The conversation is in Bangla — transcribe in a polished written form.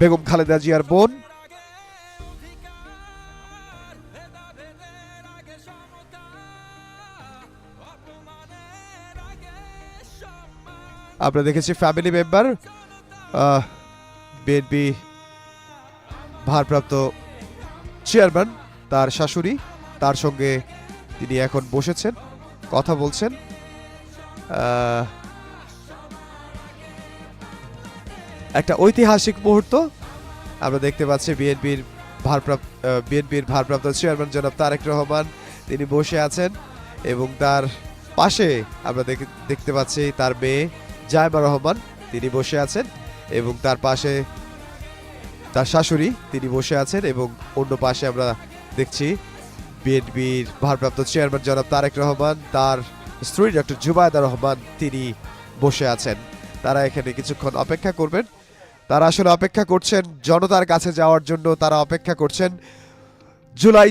বেগম খালেদা জিয়ার বোন। আমরা দেখেছি ফ্যামিলি মেম্বার বিএনপি ভারপ্রাপ্ত চেয়ারম্যান, তার শাশুড়ি, তার সঙ্গে তিনি এখন বসেছেন, কথা বলছেন। একটা ঐতিহাসিক মুহূর্ত আমরা দেখতে পাচ্ছি। বিএনপির ভারপ্রাপ্ত চেয়ারম্যান জনাব তারেক রহমান তিনি বসে আছেন এবং তার পাশে আমরা দেখতে পাচ্ছি তার মেয়ে জায়মা রহমান, তিনি বসে আছেন এবং তার পাশে তার শাশুড়ি তিনি বসে আছেন এবং অন্য পাশে আমরা দেখছি বিএনপির ভারপ্রাপ্ত চেয়ারম্যান জনাব তারেক রহমান, তার স্ত্রী ডক্টর জুবায়দা রহমান তিনি বসে আছেন। তারা এখানে কিছুক্ষণ অপেক্ষা করবেন। তারা আসলে অপেক্ষা করছেন জনতার কাছে যাওয়ার জন্য। তারা অপেক্ষা করছেন জুলাই